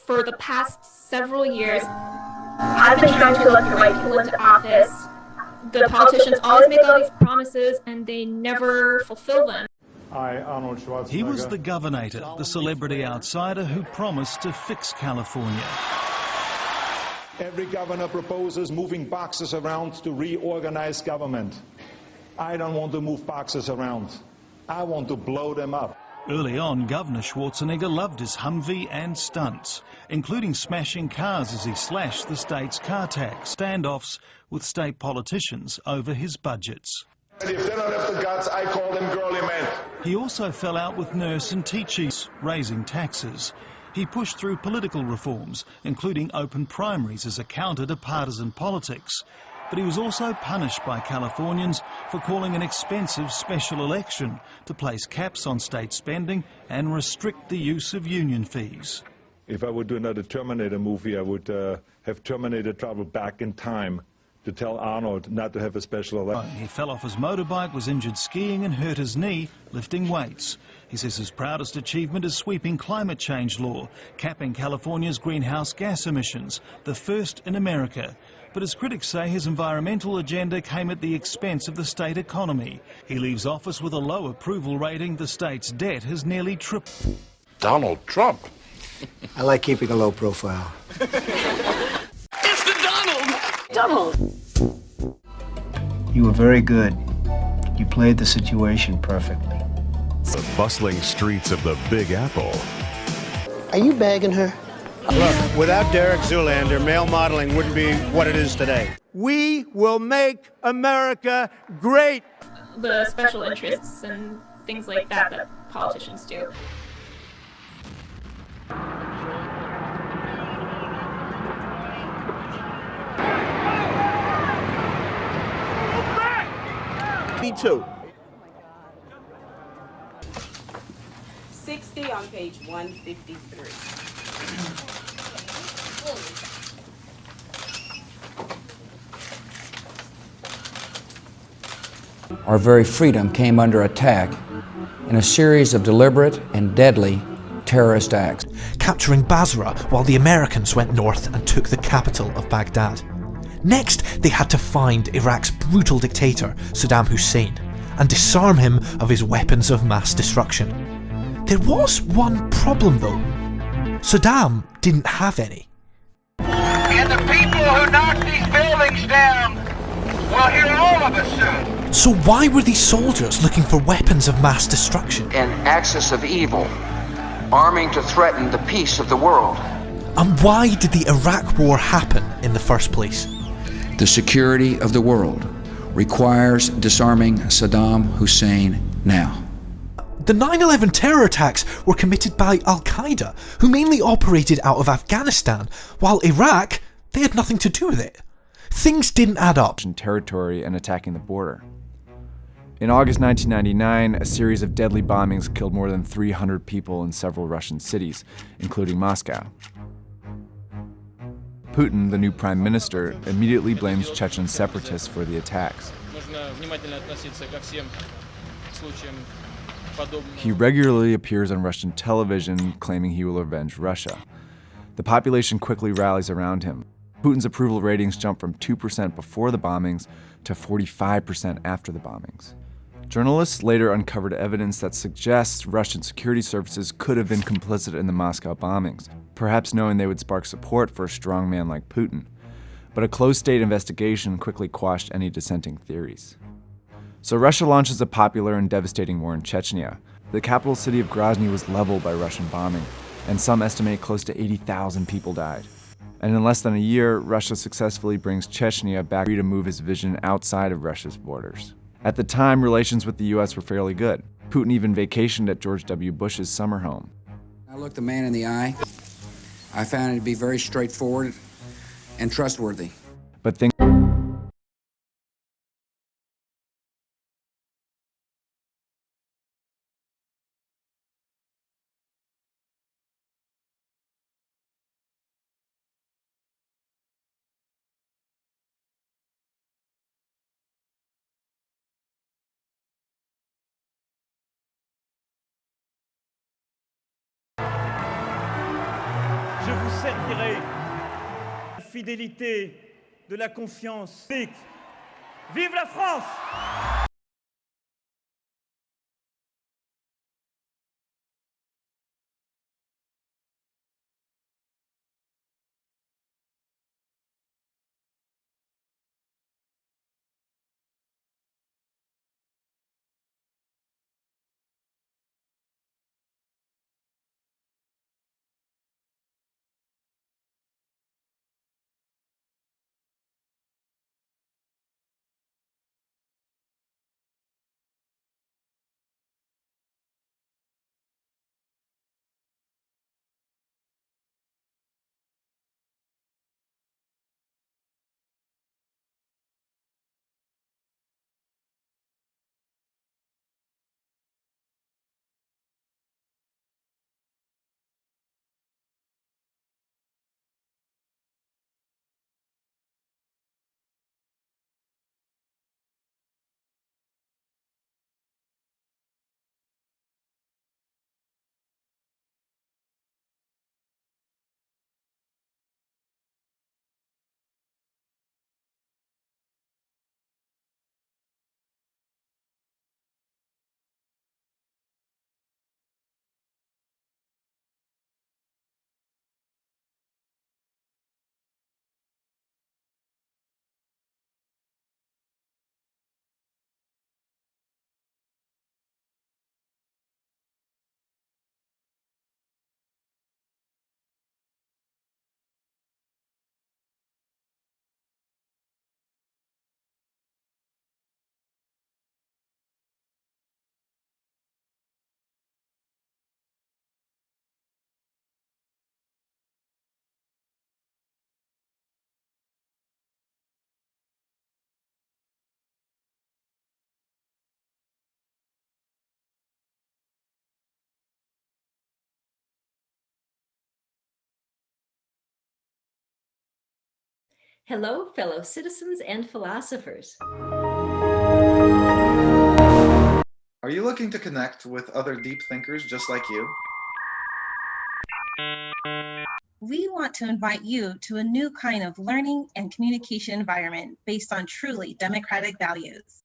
For the past several years, I've been trying to elect the right people into office. The politicians always make all these promises and they never fulfill them. Arnold Schwarzenegger. He was the governator, the celebrity outsider who promised to fix California. Every governor proposes moving boxes around to reorganize government. I don't want to move boxes around. I want to blow them up. Early on, Governor Schwarzenegger loved his Humvee and stunts, including smashing cars as he slashed the state's car tax, standoffs with state politicians over his budgets. If they don't have the guts, I call them girly men. He also fell out with nurse and teachers, raising taxes. He pushed through political reforms, including open primaries as a counter to partisan politics. But he was also punished by Californians for calling an expensive special election to place caps on state spending and restrict the use of union fees. If I would do another Terminator movie, I would have Terminator travel back in time to tell Arnold not to have a special election. He fell off his motorbike, was injured skiing and hurt his knee lifting weights. He says his proudest achievement is sweeping climate change law, capping California's greenhouse gas emissions, the first in America. But as critics say, his environmental agenda came at the expense of the state economy. He leaves office with a low approval rating. The state's debt has nearly tripled. Donald Trump. I like keeping a low profile. It's the Donald! You were very good. You played the situation perfectly. The bustling streets of the Big Apple. Are you bagging her? Look, without Derek Zoolander, male modeling wouldn't be what it is today. We will make America great. The special interests and things like that that politicians do. Me too. 60 on page 153. Our very freedom came under attack in a series of deliberate and deadly terrorist acts. Capturing Basra while the Americans went north and took the capital of Baghdad. Next, they had to find Iraq's brutal dictator, Saddam Hussein, and disarm him of his weapons of mass destruction. There was one problem though. Saddam didn't have any. And the people who knocked these buildings down will hear all of us soon. So why were these soldiers looking for weapons of mass destruction? An axis of evil, arming to threaten the peace of the world. And why did the Iraq War happen in the first place? The security of the world requires disarming Saddam Hussein now. The 9/11 terror attacks were committed by Al-Qaeda, who mainly operated out of Afghanistan, while Iraq, they had nothing to do with it. Things didn't add up. Territory and attacking the border. In August 1999, a series of deadly bombings killed more than 300 people in several Russian cities, including Moscow. Putin, the new prime minister, immediately blames Chechen separatists for the attacks. He regularly appears on Russian television, claiming he will avenge Russia. The population quickly rallies around him. Putin's approval ratings jump from 2% before the bombings to 45% after the bombings. Journalists later uncovered evidence that suggests Russian security services could have been complicit in the Moscow bombings, perhaps knowing they would spark support for a strong man like Putin. But a closed state investigation quickly quashed any dissenting theories. So Russia launches a popular and devastating war in Chechnya. The capital city of Grozny was leveled by Russian bombing, and some estimate close to 80,000 people died. And in less than a year, Russia successfully brings Chechnya back to move his vision outside of Russia's borders. At the time, relations with the US were fairly good. Putin even vacationed at George W. Bush's summer home. I looked the man in the eye. I found it to be very straightforward and trustworthy. But things Je vous servirai la fidélité, de la confiance. Vive la France! Hello, fellow citizens and philosophers. Are you looking to connect with other deep thinkers just like you? We want to invite you to a new kind of learning and communication environment based on truly democratic values.